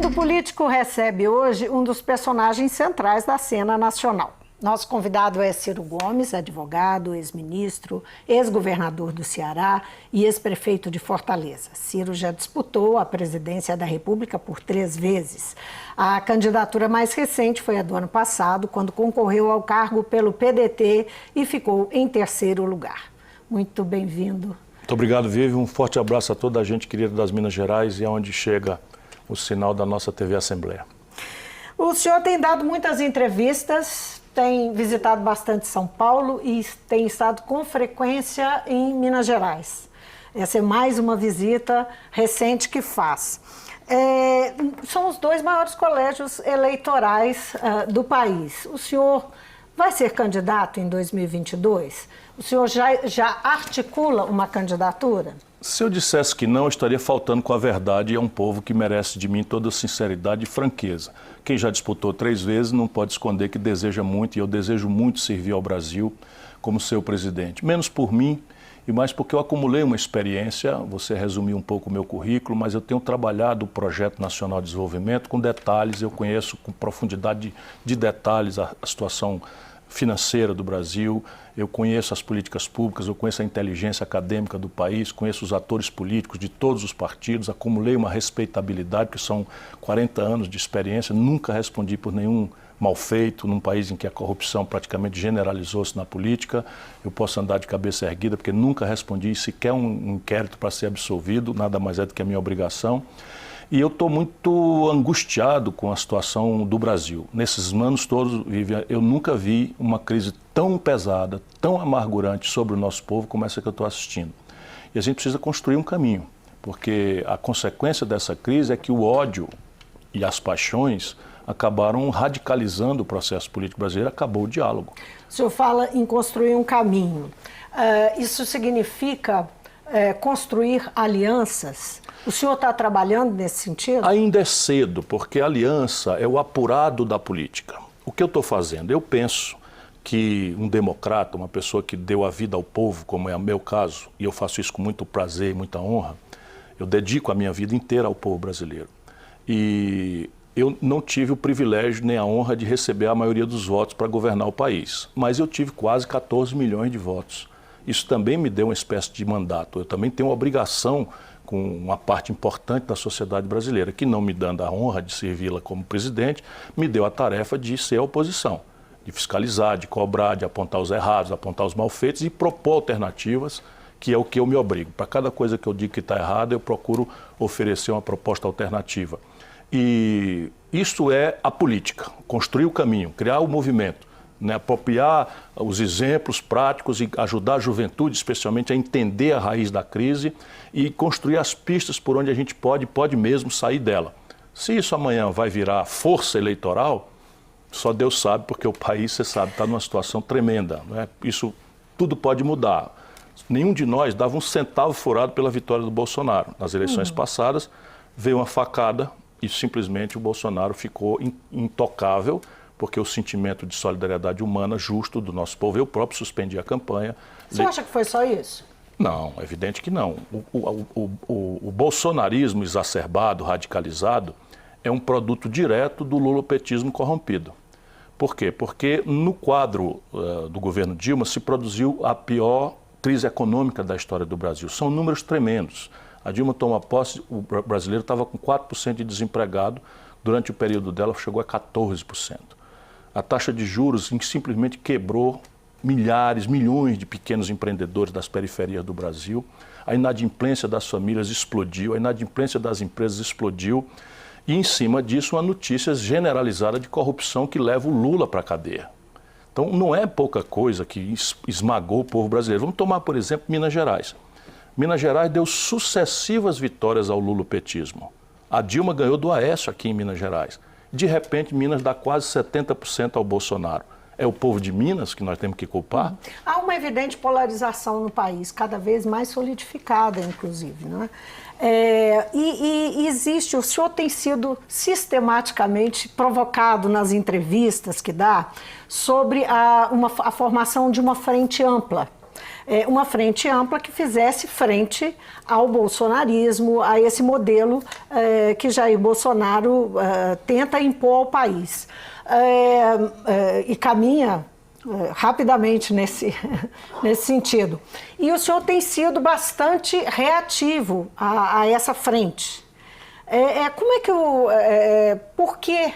Mundo Político recebe hoje um dos personagens centrais da cena nacional. Nosso convidado é Ciro Gomes, advogado, ex-ministro, ex-governador do Ceará e ex-prefeito de Fortaleza. Ciro já disputou a presidência da República por 3 vezes. A candidatura mais recente foi a do ano passado, quando concorreu ao cargo pelo PDT e ficou em 3º lugar. Muito bem-vindo. Muito obrigado, Vivi. Um forte abraço a toda a gente querida das Minas Gerais e aonde chega o sinal da nossa TV Assembleia. O senhor tem dado muitas entrevistas, tem visitado bastante São Paulo e tem estado com frequência em Minas Gerais. Essa é mais uma visita recente que faz. São os 2 maiores colégios eleitorais do país. O senhor vai ser candidato em 2022? O senhor já articula uma candidatura? Se eu dissesse que não, eu estaria faltando com a verdade e é um povo que merece de mim toda sinceridade e franqueza. Quem já disputou 3 vezes não pode esconder que deseja muito, e eu desejo muito servir ao Brasil como seu presidente. Menos por mim e mais porque eu acumulei uma experiência, você resumiu um pouco o meu currículo, mas eu tenho trabalhado o Projeto Nacional de Desenvolvimento com detalhes, eu conheço com profundidade de detalhes a situação financeira do Brasil, eu conheço as políticas públicas, eu conheço a inteligência acadêmica do país, conheço os atores políticos de todos os partidos, acumulei uma respeitabilidade, que são 40 anos de experiência, nunca respondi por nenhum mal feito, num país em que a corrupção praticamente generalizou-se na política. Eu posso andar de cabeça erguida, porque nunca respondi sequer um inquérito para ser absolvido, nada mais é do que a minha obrigação. E eu estou muito angustiado com a situação do Brasil. Nesses anos todos, Vivian, eu nunca vi uma crise tão pesada, tão amargurante sobre o nosso povo como essa que eu estou assistindo. E a gente precisa construir um caminho, porque a consequência dessa crise é que o ódio e as paixões acabaram radicalizando o processo político brasileiro, acabou o diálogo. O senhor fala em construir um caminho. Isso significa construir alianças? O senhor está trabalhando nesse sentido? Ainda é cedo, porque a aliança é o apurado da política. O que eu estou fazendo? Eu penso que um democrata, uma pessoa que deu a vida ao povo, como é o meu caso, e eu faço isso com muito prazer e muita honra, eu dedico a minha vida inteira ao povo brasileiro. E eu não tive o privilégio nem a honra de receber a maioria dos votos para governar o país, mas eu tive quase 14 milhões de votos. Isso também me deu uma espécie de mandato. Eu também tenho uma obrigação com uma parte importante da sociedade brasileira, que não me dando a honra de servi-la como presidente, me deu a tarefa de ser a oposição, de fiscalizar, de cobrar, de apontar os errados, apontar os malfeitos e propor alternativas, que é o que eu me obrigo. Para cada coisa que eu digo que está errada, eu procuro oferecer uma proposta alternativa. E isso é a política, construir o caminho, criar o movimento, né, apropriar os exemplos práticos e ajudar a juventude, especialmente, a entender a raiz da crise e construir as pistas por onde a gente pode mesmo sair dela. Se isso amanhã vai virar força eleitoral, só Deus sabe, porque o país, você sabe, está numa situação tremenda, né? Isso tudo pode mudar. Nenhum de nós dava um centavo furado pela vitória do Bolsonaro. Nas eleições passadas, veio uma facada e simplesmente o Bolsonaro ficou intocável, porque o sentimento de solidariedade humana justo do nosso povo, eu próprio suspendi a campanha. Você acha que foi só isso? Não, é evidente que não. O bolsonarismo exacerbado, radicalizado, é um produto direto do lulopetismo corrompido. Por quê? Porque no quadro do governo Dilma se produziu a pior crise econômica da história do Brasil. São números tremendos. A Dilma tomou posse, o brasileiro estava com 4% de desempregado, durante o período dela chegou a 14%. A taxa de juros simplesmente quebrou milhares, milhões de pequenos empreendedores das periferias do Brasil. A inadimplência das famílias explodiu, a inadimplência das empresas explodiu. E, em cima disso, uma notícia generalizada de corrupção que leva o Lula para a cadeia. Então, não é pouca coisa que esmagou o povo brasileiro. Vamos tomar, por exemplo, Minas Gerais. Minas Gerais deu sucessivas vitórias ao lulopetismo. A Dilma ganhou do Aécio aqui em Minas Gerais. De repente, Minas dá quase 70% ao Bolsonaro. É o povo de Minas que nós temos que culpar? Há uma evidente polarização no país, cada vez mais solidificada, inclusive, não é? E existe, o senhor tem sido sistematicamente provocado nas entrevistas que dá sobre a formação de uma frente ampla uma frente ampla que fizesse frente ao bolsonarismo, a esse modelo que Jair Bolsonaro tenta impor ao país. E caminha rapidamente nesse sentido. E o senhor tem sido bastante reativo a essa frente. Como é que por que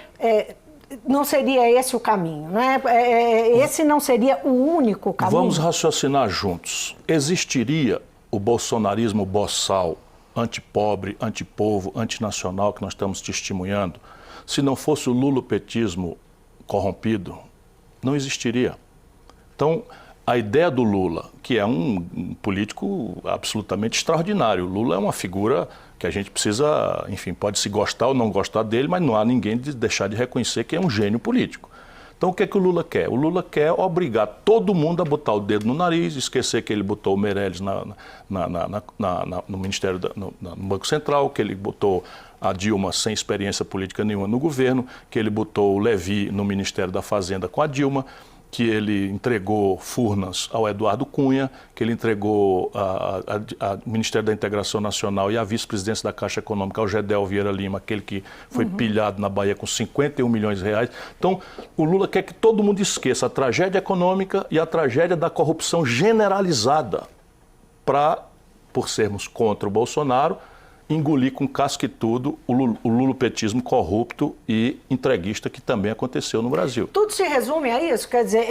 não seria esse o caminho? Não é? Esse não seria o único caminho? Vamos raciocinar juntos. Existiria o bolsonarismo boçal, antipobre, antipovo, antinacional que nós estamos testemunhando, se não fosse o lulopetismo corrompido? Não existiria. Então, a ideia do Lula, que é um político absolutamente extraordinário. O Lula é uma figura que a gente precisa, enfim, pode se gostar ou não gostar dele, mas não há ninguém de deixar de reconhecer que é um gênio político. Então, o que é que o Lula quer? O Lula quer obrigar todo mundo a botar o dedo no nariz, esquecer que ele botou o Meirelles no Ministério, no Banco Central, que ele botou a Dilma sem experiência política nenhuma no governo, que ele botou o Levi no Ministério da Fazenda com a Dilma, que ele entregou Furnas ao Eduardo Cunha, que ele entregou o Ministério da Integração Nacional e a vice-presidência da Caixa Econômica ao Gedel Vieira Lima, aquele que foi pilhado na Bahia com 51 milhões de reais. Então, o Lula quer que todo mundo esqueça a tragédia econômica e a tragédia da corrupção generalizada por sermos contra o Bolsonaro, engolir com casca e tudo o lulopetismo corrupto e entreguista que também aconteceu no Brasil. Tudo se resume a isso? Quer dizer,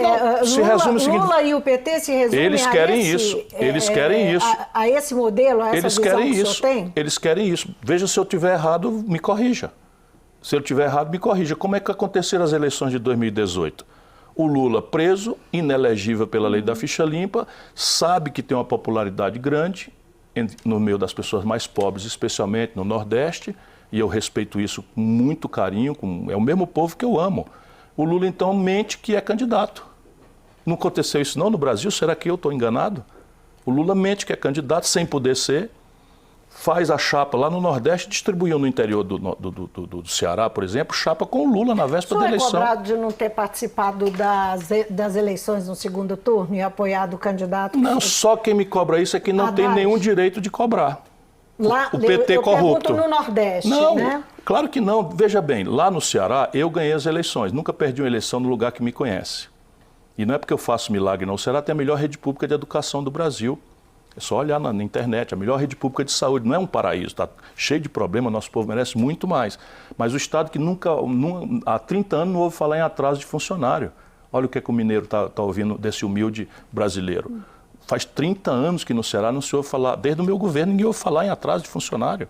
Lula e o PT se resumem eles querem isso. Eles querem isso. A esse modelo, a essa eles visão querem que isso. o senhor tem? Eles querem isso. Veja, se eu estiver errado, me corrija. Se eu estiver errado, me corrija. Como é que aconteceram as eleições de 2018? O Lula preso, inelegível pela lei da ficha limpa, sabe que tem uma popularidade grande no meio das pessoas mais pobres, especialmente no Nordeste, e eu respeito isso com muito carinho, é o mesmo povo que eu amo. O Lula, então, mente que é candidato. Não aconteceu isso não no Brasil? Será que eu estou enganado? O Lula mente que é candidato sem poder ser, faz a chapa lá no Nordeste, distribuiu no interior do Ceará, por exemplo, chapa com o Lula na véspera da eleição. O senhor é cobrado de não ter participado das eleições no segundo turno e apoiado o candidato? Não, só quem me cobra isso é quem não tem nenhum direito de cobrar. Lá, o PT eu corrupto. No Nordeste, não, né? Claro que não. Veja bem, lá no Ceará eu ganhei as eleições. Nunca perdi uma eleição no lugar que me conhece. E não é porque eu faço milagre, não. O Ceará tem a melhor rede pública de educação do Brasil. É só olhar na internet, a melhor rede pública de saúde. Não é um paraíso, está cheio de problemas, nosso povo merece muito mais. Mas o Estado que há 30 anos não ouve falar em atraso de funcionário. Olha o que é que o mineiro está ouvindo desse humilde brasileiro. Faz 30 anos que no Ceará não se ouve falar, desde o meu governo, ninguém ouve falar em atraso de funcionário.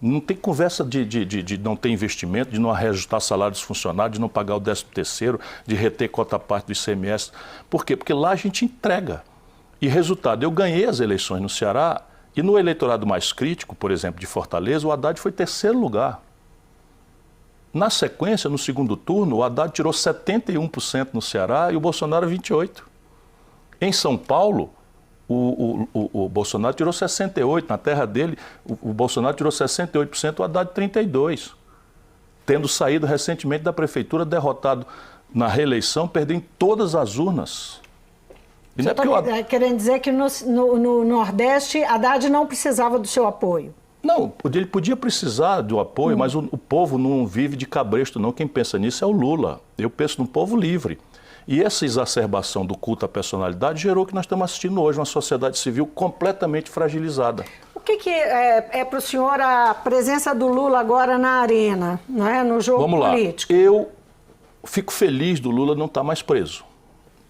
Não tem conversa de não ter investimento, de não reajustar salário dos funcionários, de não pagar o 13º, de reter cota parte do ICMS. Por quê? Porque lá a gente entrega. E resultado, eu ganhei as eleições no Ceará e no eleitorado mais crítico, por exemplo, de Fortaleza, o Haddad foi 3º lugar. Na sequência, no segundo turno, o Haddad tirou 71% no Ceará e o Bolsonaro 28%. Em São Paulo, o Bolsonaro tirou 68%. Na terra dele, o Bolsonaro tirou 68%, o Haddad 32%. Tendo saído recentemente da prefeitura, derrotado na reeleição, perdendo em todas as urnas. Você está querendo dizer que no Nordeste, Haddad não precisava do seu apoio? Não, ele podia precisar do apoio, mas o povo não vive de cabresto, não. Quem pensa nisso é o Lula. Eu penso num povo livre. E essa exacerbação do culto à personalidade gerou o que nós estamos assistindo hoje, uma sociedade civil completamente fragilizada. O que é para o senhor a presença do Lula agora na arena, não é? No jogo político? Vamos lá. Eu fico feliz do Lula não estar mais preso,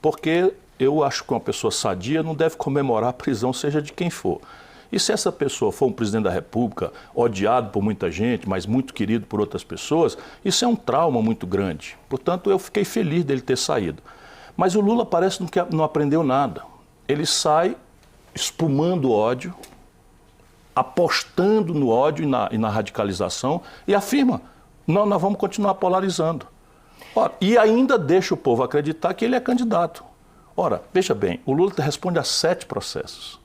porque eu acho que uma pessoa sadia não deve comemorar a prisão, seja de quem for. E se essa pessoa for um presidente da República, odiado por muita gente, mas muito querido por outras pessoas, isso é um trauma muito grande. Portanto, eu fiquei feliz dele ter saído. Mas o Lula parece que não aprendeu nada. Ele sai espumando ódio, apostando no ódio e na radicalização e afirma, não, nós vamos continuar polarizando. Ora, e ainda deixa o povo acreditar que ele é candidato. Ora, veja bem, o Lula responde a 7 processos.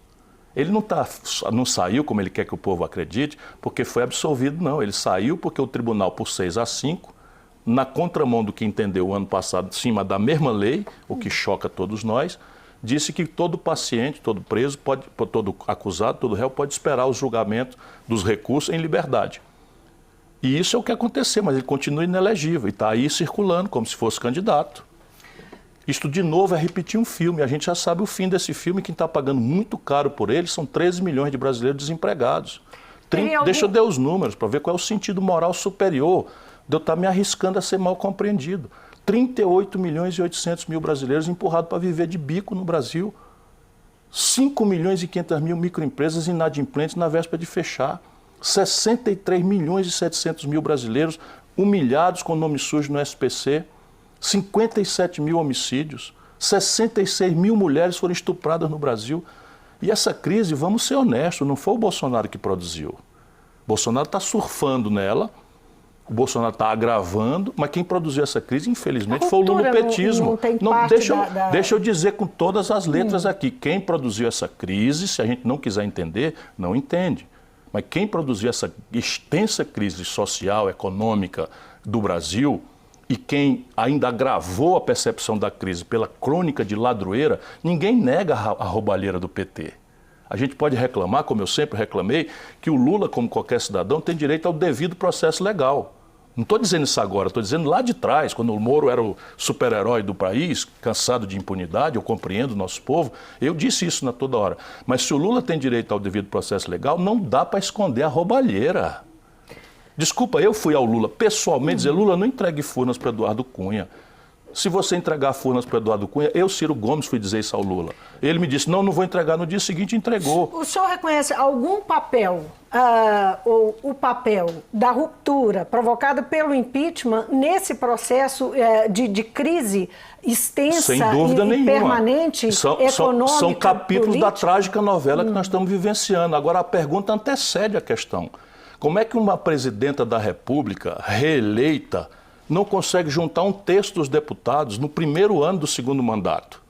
Ele não saiu, como ele quer que o povo acredite, porque foi absolvido, não. Ele saiu porque o tribunal, por 6-5, na contramão do que entendeu o ano passado, em cima da mesma lei, o que choca todos nós, disse que todo paciente, todo preso, todo acusado, todo réu pode esperar o julgamento dos recursos em liberdade. E isso é o que aconteceu, mas ele continua inelegível e está aí circulando como se fosse candidato. Isto, de novo, é repetir um filme. A gente já sabe o fim desse filme. Quem está pagando muito caro por ele são 13 milhões de brasileiros desempregados. Deixa eu dar os números para ver qual é o sentido moral superior de eu estar me arriscando a ser mal compreendido. 38 milhões e 800 mil brasileiros empurrados para viver de bico no Brasil. 5 milhões e 500 mil microempresas inadimplentes na véspera de fechar. 63 milhões e 700 mil brasileiros humilhados com nome sujo no SPC, 57 mil homicídios, 66 mil mulheres foram estupradas no Brasil. E essa crise, vamos ser honestos, não foi o Bolsonaro que produziu. O Bolsonaro está surfando nela, o Bolsonaro está agravando, mas quem produziu essa crise, infelizmente, foi o lulopetismo. Deixa eu dizer com todas as letras aqui, quem produziu essa crise, se a gente não quiser entender, não entende. Mas quem produziu essa extensa crise social, econômica do Brasil e quem ainda agravou a percepção da crise pela crônica de ladroeira, ninguém nega a roubalheira do PT. A gente pode reclamar, como eu sempre reclamei, que o Lula, como qualquer cidadão, tem direito ao devido processo legal. Não estou dizendo isso agora, estou dizendo lá de trás, quando o Moro era o super-herói do país, cansado de impunidade, eu compreendo o nosso povo, eu disse isso na toda hora. Mas se o Lula tem direito ao devido processo legal, não dá para esconder a roubalheira. Desculpa, eu fui ao Lula pessoalmente dizer, Lula, não entregue Furnas para Eduardo Cunha. Se você entregar Furnas para Eduardo Cunha, eu, Ciro Gomes, fui dizer isso ao Lula. Ele me disse, não vou entregar. No dia seguinte, entregou. O senhor reconhece algum papel, ou o papel da ruptura provocada pelo impeachment nesse processo de crise extensa sem dúvida nenhuma. Permanente, econômica, são capítulos política? Da trágica novela que nós estamos vivenciando. Agora, a pergunta antecede a questão. Como é que uma presidenta da República, reeleita, não consegue juntar um terço dos deputados no primeiro ano do segundo mandato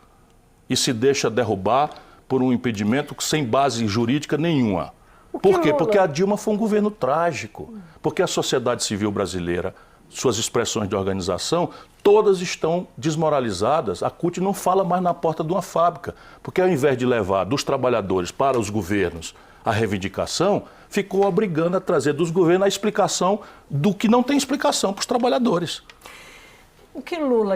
e se deixa derrubar por um impedimento sem base jurídica nenhuma? Por quê? Porque a Dilma foi um governo trágico, porque a sociedade civil brasileira, suas expressões de organização, todas estão desmoralizadas. A CUT não fala mais na porta de uma fábrica, porque ao invés de levar dos trabalhadores para os governos a reivindicação, ficou obrigando a trazer dos governos a explicação do que não tem explicação para os trabalhadores.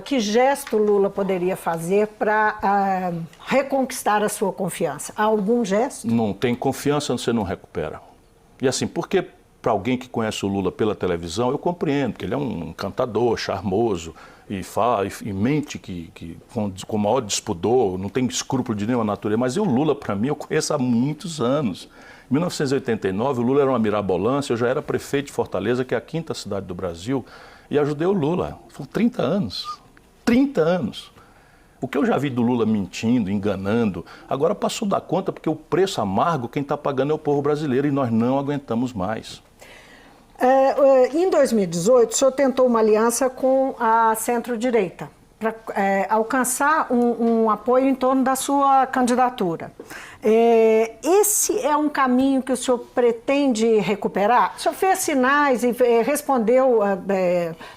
Que gesto Lula poderia fazer para reconquistar a sua confiança? Há algum gesto? Não tem confiança, você não recupera. E assim, porque para alguém que conhece o Lula pela televisão, eu compreendo que ele é um encantador, charmoso, e fala, e mente que com maior despudor, não tem escrúpulo de nenhuma natureza. Mas o Lula, para mim, eu conheço há muitos anos. Em 1989, o Lula era uma mirabolância, eu já era prefeito de Fortaleza, que é a 5ª cidade do Brasil, e ajudei o Lula. Foram 30 anos. 30 anos. O que eu já vi do Lula mentindo, enganando, agora passou da conta, porque o preço amargo, quem está pagando é o povo brasileiro, e nós não aguentamos mais. Em 2018, o senhor tentou uma aliança com a centro-direita para alcançar um apoio em torno da sua candidatura. Esse é um caminho que o senhor pretende recuperar? O senhor fez sinais e respondeu,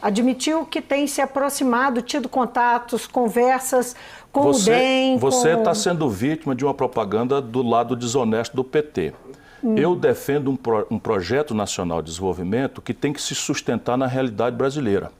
admitiu que tem se aproximado, tido contatos, conversas com o DEM. Você está sendo vítima de uma propaganda do lado desonesto do PT. Eu defendo um projeto nacional de desenvolvimento que tem que se sustentar na realidade brasileira.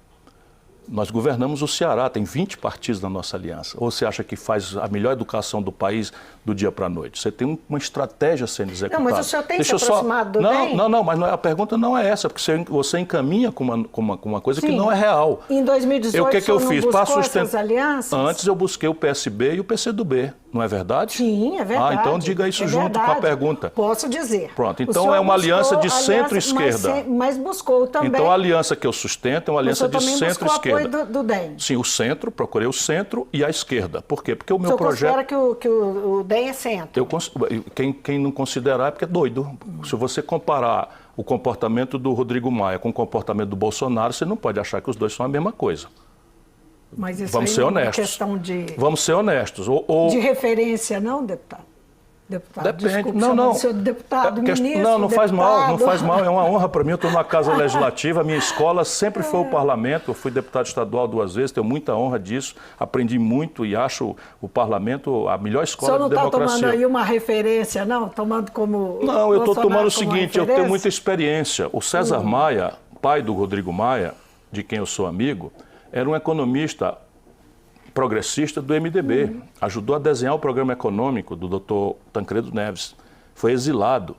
Nós governamos o Ceará, tem 20 partidos na nossa aliança. Ou você acha que faz a melhor educação do país do dia para a noite? Você tem uma estratégia sendo executada. Não, mas o senhor tem se aproximado do DEM? Não, mas a pergunta não é essa, porque você encaminha com uma coisa que não é real. Em 2018, o que eu fiz? Para sustentar essas alianças? Antes eu busquei o PSB e o PCdoB, não é verdade? Sim, é verdade. Então diga isso junto com a pergunta. Posso dizer. Pronto, então é uma aliança de centro-esquerda. Mas buscou também. Então a aliança que eu sustento é uma aliança de centro-esquerda. Do DEM. Sim, o centro, procurei o centro e a esquerda. Por quê? Porque o meu projeto... Você considera que o DEM é centro? Quem não considerar é porque é doido. Se você comparar o comportamento do Rodrigo Maia com o comportamento do Bolsonaro, você não pode achar que os dois são a mesma coisa. Mas isso Vamos ser honestos. É questão de... Vamos ser honestos. De referência, não, deputado? Deputado, Depende. desculpe, Não. o senhor de deputado, ministro, não faz mal, não deputado. faz mal. É uma honra para mim. Eu estou na Casa Legislativa. A minha escola sempre foi o parlamento. Eu fui deputado estadual 2 vezes, tenho muita honra disso. Aprendi muito e acho o parlamento a melhor escola de democracia. O senhor não está tomando aí uma referência, não? Tomando como... Não, eu estou tomando o seguinte, eu referência? tenho muita experiência. O César Maia, pai do Rodrigo Maia, de quem eu sou amigo, era um economista progressista do MDB. Ajudou a desenhar o programa econômico do doutor Tancredo Neves. Foi exilado.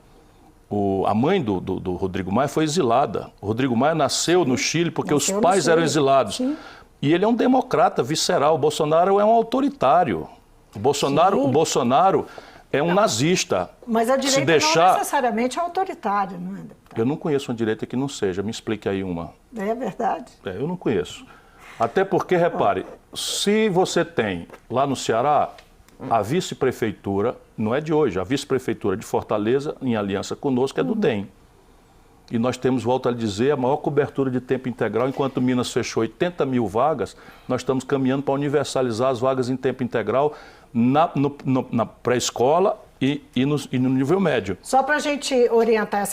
A mãe do Rodrigo Maia foi exilada. O Rodrigo Maia nasceu no Chile porque os pais eram exilados. Sim. E ele é um democrata visceral. O Bolsonaro é um autoritário. O Bolsonaro é um nazista. Mas a direita não necessariamente é autoritária, não é, deputado? Eu não conheço uma direita que não seja. Me explique aí uma. É verdade. Eu não conheço. Até porque, repare, se você tem lá no Ceará a vice-prefeitura, não é de hoje, a vice-prefeitura de Fortaleza, em aliança conosco, é do DEM. E nós temos, volto a dizer, a maior cobertura de tempo integral. Enquanto Minas fechou 80 mil vagas, nós estamos caminhando para universalizar as vagas em tempo integral na pré-escola e no nível médio. Só para a gente orientar,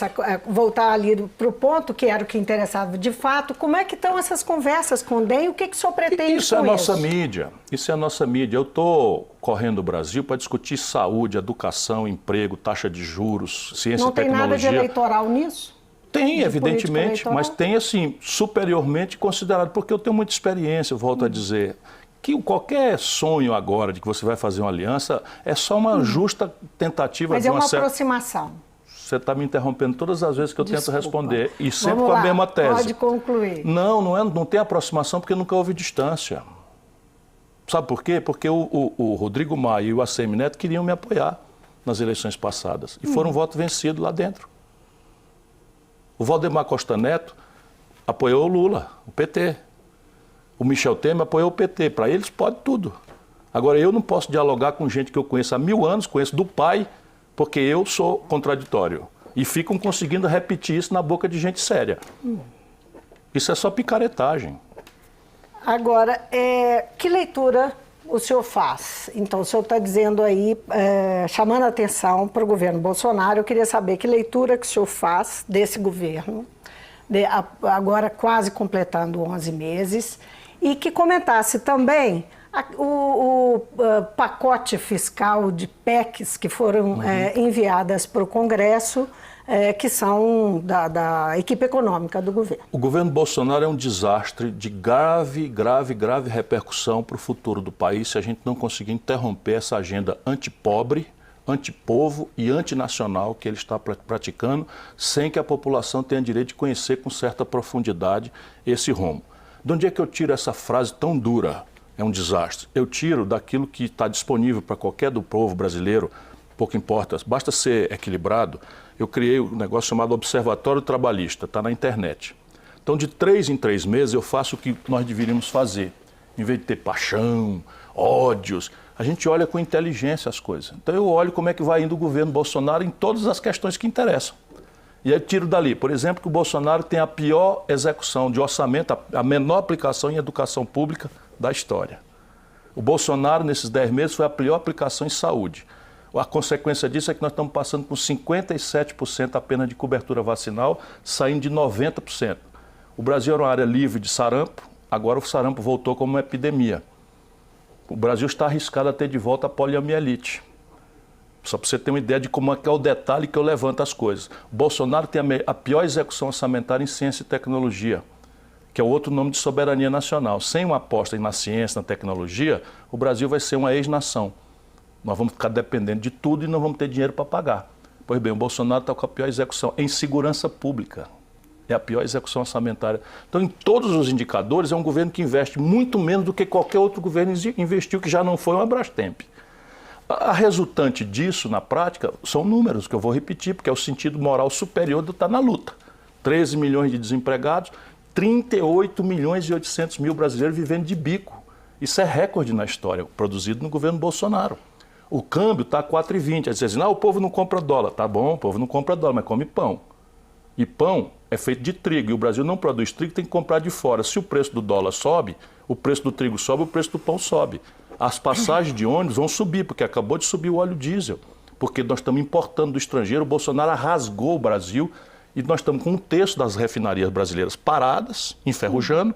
voltar ali para o ponto que era o que interessava de fato, como é que estão essas conversas com o DEM? O que o senhor pretende com isso? Isso é a nossa mídia. Isso é a nossa mídia. Eu estou correndo o Brasil para discutir saúde, educação, emprego, taxa de juros, ciência e tecnologia. Não tem nada de eleitoral nisso? Tem, evidentemente, mas tem, assim, superiormente considerado, porque eu tenho muita experiência, eu volto a dizer, que qualquer sonho agora de que você vai fazer uma aliança é só uma justa tentativa mas de uma aproximação. Você está me interrompendo todas as vezes que eu tento responder, e sempre Vamos com a lá, mesma tese. pode concluir. Não tem aproximação porque nunca houve distância. Sabe por quê? Porque o Rodrigo Maia e o ACM Neto queriam me apoiar nas eleições passadas, e foram voto vencido lá dentro. O Valdemar Costa Neto apoiou o Lula, o PT. O Michel Temer apoiou o PT. Para eles pode tudo. Agora, eu não posso dialogar com gente que eu conheço há 1000 anos, conheço do pai, porque eu sou contraditório. E ficam conseguindo repetir isso na boca de gente séria. Isso é só picaretagem. Agora, que leitura o senhor faz? Então, o senhor está dizendo aí, chamando a atenção para o governo Bolsonaro, eu queria saber que leitura que o senhor faz desse governo, agora quase completando 11 meses, e que comentasse também o pacote fiscal de PECs que foram enviadas para o Congresso, que são da equipe econômica do governo. O governo Bolsonaro é um desastre de grave repercussão para o futuro do país se a gente não conseguir interromper essa agenda antipobre, antipovo e antinacional que ele está praticando, sem que a população tenha direito de conhecer com certa profundidade esse rumo. De onde é que eu tiro essa frase tão dura? É um desastre. Eu tiro daquilo que está disponível para qualquer do povo brasileiro, pouco importa, basta ser equilibrado. Eu criei um negócio chamado Observatório Trabalhista, está na internet. Então, de 3 em 3 meses, eu faço o que nós deveríamos fazer. Em vez de ter paixão, ódios, a gente olha com inteligência as coisas. Então, eu olho como é que vai indo o governo Bolsonaro em todas as questões que interessam. E aí tiro dali, por exemplo, que o Bolsonaro tem a pior execução de orçamento, a menor aplicação em educação pública da história. O Bolsonaro, nesses 10 meses, foi a pior aplicação em saúde. A consequência disso é que nós estamos passando com 57% apenas de cobertura vacinal, saindo de 90%. O Brasil era uma área livre de sarampo, agora o sarampo voltou como uma epidemia. O Brasil está arriscado a ter de volta a poliomielite. Só para você ter uma ideia de como é que é o detalhe que eu levanto as coisas. O Bolsonaro tem a pior execução orçamentária em ciência e tecnologia, que é o outro nome de soberania nacional. Sem uma aposta na ciência, na tecnologia, o Brasil vai ser uma ex-nação. Nós vamos ficar dependendo de tudo e não vamos ter dinheiro para pagar. Pois bem, o Bolsonaro está com a pior execução em segurança pública. É a pior execução orçamentária. Então, em todos os indicadores, é um governo que investe muito menos do que qualquer outro governo investiu, que já não foi uma Brastemp. A resultante disso, na prática, são números que eu vou repetir, porque é o sentido moral superior do estar na luta. 13 milhões de desempregados, 38 milhões e 800 mil brasileiros vivendo de bico. Isso é recorde na história, produzido no governo Bolsonaro. O câmbio está a 4,20. Aí diz assim, o povo não compra dólar. Tá bom, o povo não compra dólar, mas come pão. E pão é feito de trigo, e o Brasil não produz trigo, tem que comprar de fora. Se o preço do dólar sobe, o preço do trigo sobe, o preço do pão sobe. As passagens de ônibus vão subir, porque acabou de subir o óleo diesel. porque nós estamos importando do estrangeiro. O Bolsonaro rasgou o Brasil e nós estamos com um terço das refinarias brasileiras paradas, enferrujando,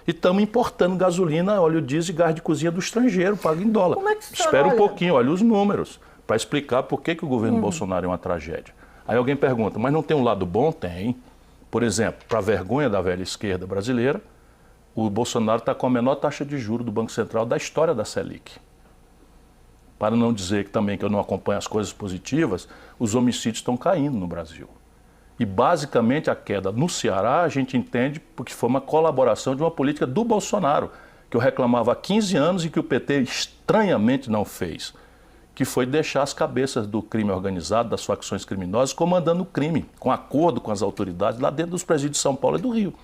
e estamos importando gasolina, óleo diesel e gás de cozinha do estrangeiro, pago em dólar. Como é que o senhor Espera um olha? pouquinho, olha os números, para explicar por que o governo Bolsonaro é uma tragédia. Aí alguém pergunta, mas não tem um lado bom? Tem. Por exemplo, para a vergonha da velha esquerda brasileira, o Bolsonaro está com a menor taxa de juros do Banco Central da história da Selic. Para não dizer que também que eu não acompanho as coisas positivas, os homicídios estão caindo no Brasil. E basicamente a queda no Ceará a gente entende porque foi uma colaboração de uma política do Bolsonaro, que eu reclamava há 15 anos e que o PT estranhamente não fez, que foi deixar as cabeças do crime organizado, das facções criminosas, comandando o crime, com acordo com as autoridades lá dentro dos presídios de São Paulo e do Rio.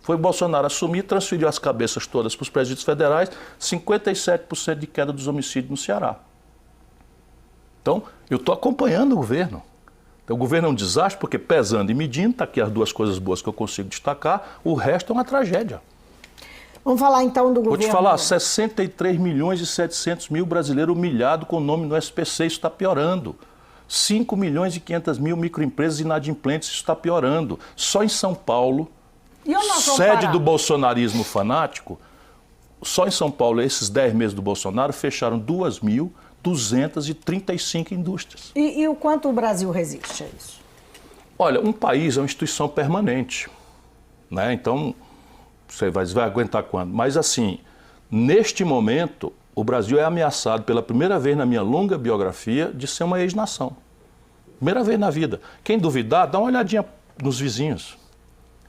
Foi o Bolsonaro assumir, transferiu as cabeças todas para os presídios federais, 57% de queda dos homicídios no Ceará. Então, eu estou acompanhando o governo. Então, o governo é um desastre porque, pesando e medindo, está aqui as duas coisas boas que eu consigo destacar, o resto é uma tragédia. Vamos falar então do governo. Vou te falar, 63 milhões e 700 mil brasileiros humilhados com o nome no SPC, isso está piorando. 5 milhões e 500 mil microempresas inadimplentes, isso está piorando. Só em São Paulo, sede do bolsonarismo fanático, só em São Paulo, esses 10 meses do Bolsonaro, fecharam 2.235 indústrias. E o quanto o Brasil resiste a isso? Olha, um país é uma instituição permanente, né? Então, você vai aguentar quando? Mas assim, neste momento, o Brasil é ameaçado pela primeira vez na minha longa biografia de ser uma ex-nação. Primeira vez na vida. Quem duvidar, dá uma olhadinha nos vizinhos.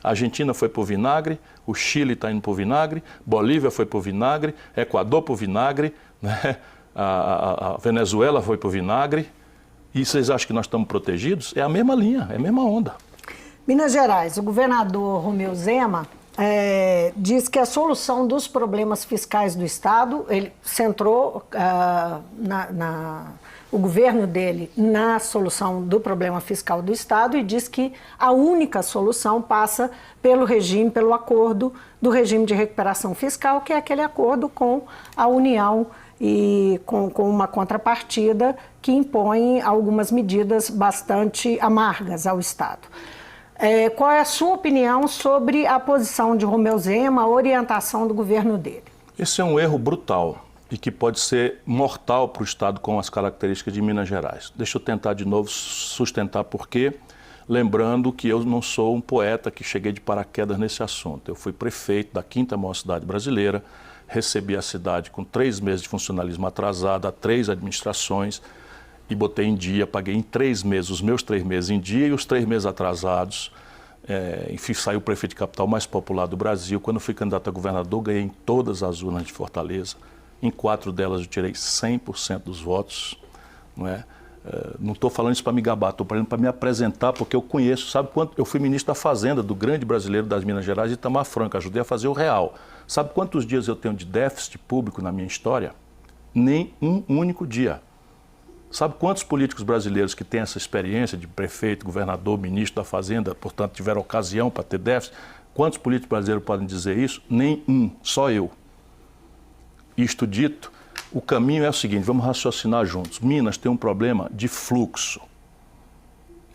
A Argentina foi para o vinagre, o Chile está indo para o vinagre, Bolívia foi para o vinagre, Equador para o vinagre, né? A Venezuela foi para o vinagre. E vocês acham que nós estamos protegidos? É a mesma linha, é a mesma onda. Minas Gerais, o governador Romeu Zema diz que a solução dos problemas fiscais do Estado, ele centrou o governo dele na solução do problema fiscal do Estado e diz que a única solução passa pelo acordo do regime de recuperação fiscal, que é aquele acordo com a União e com uma contrapartida que impõe algumas medidas bastante amargas ao Estado. Qual é a sua opinião sobre a posição de Romeu Zema, a orientação do governo dele? Esse é um erro brutal e que pode ser mortal para o Estado com as características de Minas Gerais. Deixa eu tentar de novo sustentar por quê, lembrando que eu não sou um poeta que cheguei de paraquedas nesse assunto. Eu fui prefeito da 5ª maior cidade brasileira, recebi a cidade com 3 meses de funcionalismo atrasado, a 3 administrações, e botei em dia, paguei em 3 meses, os meus 3 meses em dia e os 3 meses atrasados. Enfim, saí o prefeito de capital mais popular do Brasil. Quando fui candidato a governador, ganhei em todas as urnas de Fortaleza. Em 4 delas eu tirei 100% dos votos. Não estou falando isso para me gabar, estou falando para me apresentar, porque eu conheço, sabe quanto? Eu fui ministro da Fazenda do grande brasileiro das Minas Gerais, Itamar Franco, ajudei a fazer o real. Sabe quantos dias eu tenho de déficit público na minha história? Nem um único dia. Sabe quantos políticos brasileiros que têm essa experiência de prefeito, governador, ministro da Fazenda, portanto, tiveram ocasião para ter déficit? Quantos políticos brasileiros podem dizer isso? Nenhum, só eu. Isto dito, o caminho é o seguinte, vamos raciocinar juntos. Minas tem um problema de fluxo,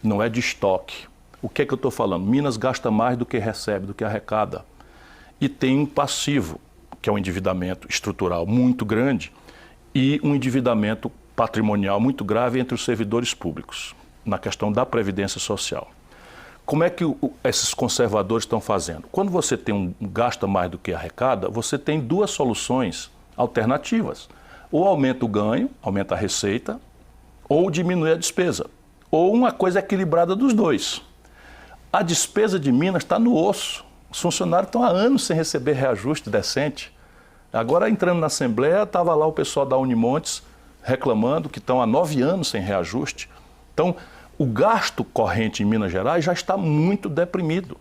não é de estoque. O que é que eu estou falando? Minas gasta mais do que recebe, do que arrecada. E tem um passivo, que é um endividamento estrutural muito grande, e um endividamento patrimonial muito grave entre os servidores públicos, na questão da previdência social. Como é que esses conservadores estão fazendo? Quando você tem gasta mais do que arrecada, você tem 2 soluções alternativas. Ou aumenta o ganho, aumenta a receita, ou diminui a despesa. Ou uma coisa equilibrada dos dois. A despesa de Minas está no osso. Os funcionários estão há anos sem receber reajuste decente. Agora, entrando na Assembleia, estava lá o pessoal da Unimontes reclamando que estão há 9 anos sem reajuste. Então, o gasto corrente em Minas Gerais já está muito deprimido.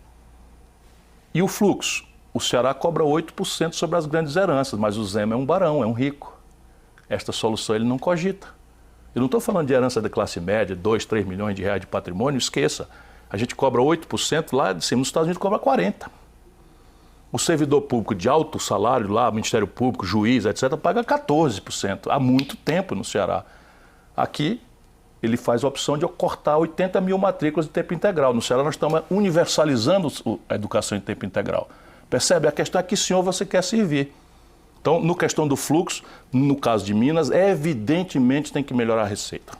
E o fluxo? O Ceará cobra 8% sobre as grandes heranças, mas o Zema é um barão, é um rico. Esta solução ele não cogita. Eu não estou falando de herança da classe média, 2, 3 milhões de reais de patrimônio, esqueça. A gente cobra 8%, lá de cima nos Estados Unidos cobra 40%. O servidor público de alto salário, lá, Ministério Público, juiz, etc., paga 14%. Há muito tempo no Ceará. Aqui, ele faz a opção de cortar 80 mil matrículas de tempo integral. No Ceará nós estamos universalizando a educação em tempo integral. Percebe? A questão é que senhor você quer servir. Então, no questão do fluxo, no caso de Minas, evidentemente tem que melhorar a receita.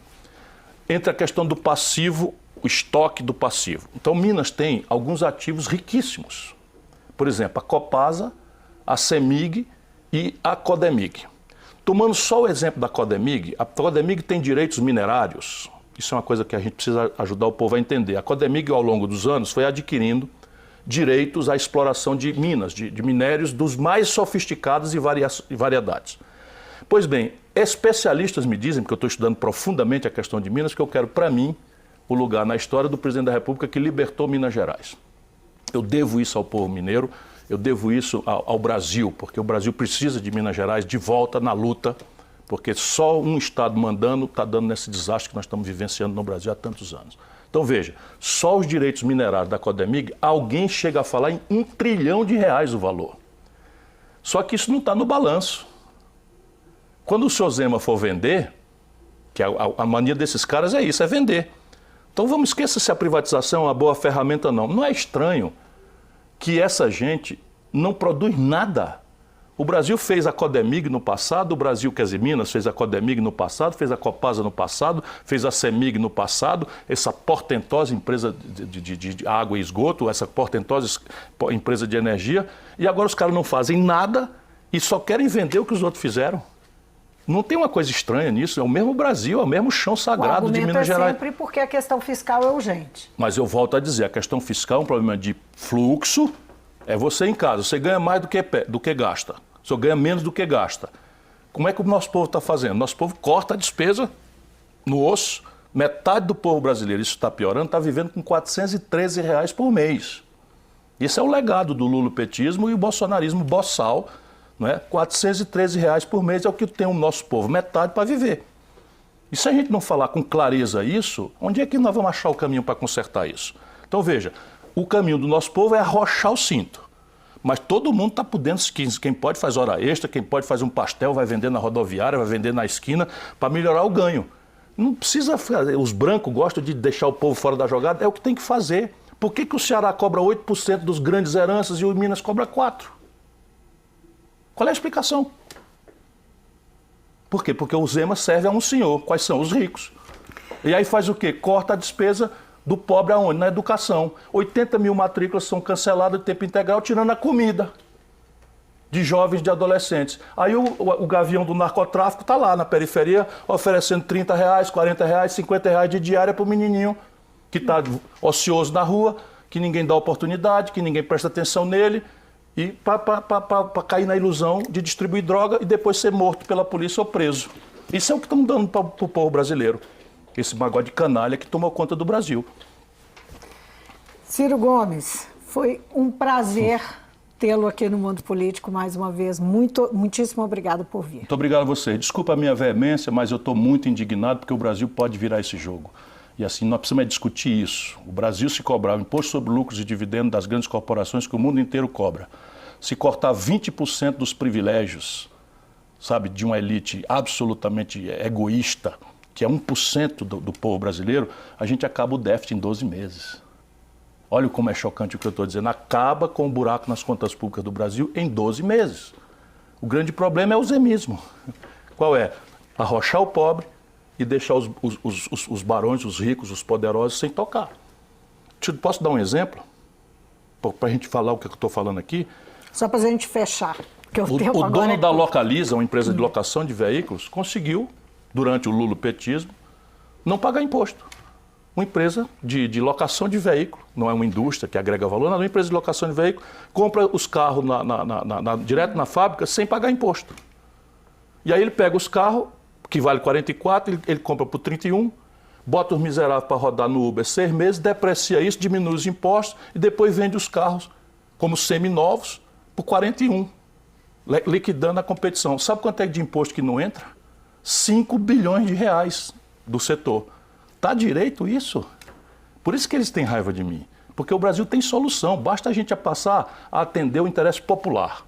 Entre a questão do passivo, o estoque do passivo. Então, Minas tem alguns ativos riquíssimos. Por exemplo, a Copasa, a CEMIG e a Codemig. Tomando só o exemplo da Codemig, a Codemig tem direitos minerários. Isso é uma coisa que a gente precisa ajudar o povo a entender. A Codemig, ao longo dos anos, foi adquirindo direitos à exploração de minas, de minérios dos mais sofisticados e variedades. Pois bem, especialistas me dizem, porque eu estou estudando profundamente a questão de Minas, que eu quero para mim o lugar na história do presidente da República que libertou Minas Gerais. Eu devo isso ao povo mineiro, eu devo isso ao Brasil, porque o Brasil precisa de Minas Gerais de volta na luta, porque só um Estado mandando está dando nesse desastre que nós estamos vivenciando no Brasil há tantos anos. Então veja, só os direitos minerários da Codemig, alguém chega a falar em R$1 trilhão o valor. Só que isso não está no balanço. Quando o senhor Zema for vender, que a mania desses caras é isso, é vender. Então vamos esquecer se a privatização é uma boa ferramenta ou não. Não é estranho que essa gente não produz nada. O Brasil fez a Codemig no passado, o Brasil, quer dizer, Minas fez a Codemig no passado, fez a Copasa no passado, fez a CEMIG no passado, essa portentosa empresa de água e esgoto, essa portentosa empresa de energia, e agora os caras não fazem nada e só querem vender o que os outros fizeram. Não tem uma coisa estranha nisso, é o mesmo Brasil, é o mesmo chão sagrado de Minas Gerais. Sempre porque a questão fiscal é urgente. Mas eu volto a dizer, a questão fiscal é um problema de fluxo, é você em casa, você ganha mais do que gasta. O senhor ganha menos do que gasta. Como é que o nosso povo está fazendo? Nosso povo corta a despesa no osso. Metade do povo brasileiro, isso está piorando, está vivendo com R$413 por mês. Esse é o legado do lulopetismo e o bolsonarismo boçal. Não é? R$413 por mês é o que tem o nosso povo, metade para viver. E se a gente não falar com clareza isso, onde é que nós vamos achar o caminho para consertar isso? Então veja, o caminho do nosso povo é arrochar o cinto. Mas todo mundo está podendo, quem pode faz hora extra, quem pode faz um pastel, vai vender na rodoviária, vai vender na esquina, para melhorar o ganho. Não precisa fazer, os brancos gostam de deixar o povo fora da jogada, é o que tem que fazer. Por que o Ceará cobra 8% dos grandes heranças e o Minas cobra 4%? Qual é a explicação? Por quê? Porque o Zema serve a um senhor, quais são? Os ricos. E aí faz o quê? Corta a despesa do pobre aonde? Na educação. 80 mil matrículas são canceladas de tempo integral, tirando a comida de jovens, de adolescentes. Aí o gavião do narcotráfico está lá na periferia, oferecendo R$30, R$40, R$50 de diária para o menininho que está ocioso na rua, que ninguém dá oportunidade, que ninguém presta atenção nele, e para cair na ilusão de distribuir droga e depois ser morto pela polícia ou preso. Isso é o que estão dando para o povo brasileiro. Esse magode de canalha que tomou conta do Brasil. Ciro Gomes, foi um prazer tê-lo aqui no Mundo Político mais uma vez. Muitíssimo obrigado por vir. Muito obrigado a você. Desculpa a minha veemência, mas eu estou muito indignado porque o Brasil pode virar esse jogo. E assim, nós precisamos discutir isso. O Brasil se cobrar o imposto sobre lucros e dividendos das grandes corporações que o mundo inteiro cobra. Se cortar 20% dos privilégios, sabe, de uma elite absolutamente egoísta, que é 1% do povo brasileiro, a gente acaba o déficit em 12 meses. Olha como é chocante o que eu estou dizendo. Acaba com o buraco nas contas públicas do Brasil em 12 meses. O grande problema é o zemismo. Qual é? Arrochar o pobre e deixar os barões, os ricos, os poderosos sem tocar. Posso dar um exemplo? Para a gente falar o que eu estou falando aqui? Só para a gente fechar. O dono da Localiza, uma empresa de locação de veículos, conseguiu, durante o lulopetismo, não pagar imposto. Uma empresa de locação de veículo, não é uma indústria que agrega valor, não é uma empresa de locação de veículo, compra os carros direto na fábrica sem pagar imposto. E aí ele pega os carros, que vale 44, ele compra por 31, bota os miseráveis para rodar no Uber 6 meses, deprecia isso, diminui os impostos e depois vende os carros como seminovos por 41, liquidando a competição. Sabe quanto é de imposto que não entra? 5 bilhões de reais do setor. Está direito isso? Por isso que eles têm raiva de mim. Porque o Brasil tem solução, basta a gente passar a atender o interesse popular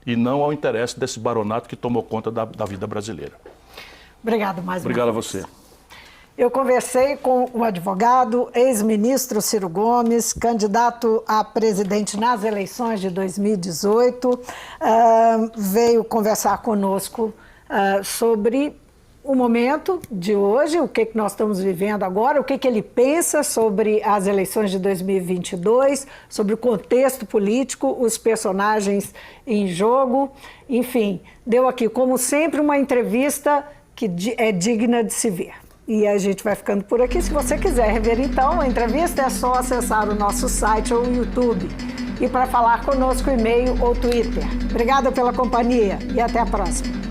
e não ao interesse desse baronato que tomou conta da vida brasileira. Obrigado mais uma vez. Obrigado a você. Eu conversei com o advogado, ex-ministro Ciro Gomes, candidato a presidente nas eleições de 2018, veio conversar conosco sobre o momento de hoje, o que nós estamos vivendo agora, o que ele pensa sobre as eleições de 2022, sobre o contexto político, os personagens em jogo, enfim, deu aqui, como sempre, uma entrevista que é digna de se ver. E a gente vai ficando por aqui. Se você quiser rever, então, a entrevista é só acessar o nosso site ou o YouTube. E para falar conosco, e-mail ou Twitter. Obrigada pela companhia e até a próxima.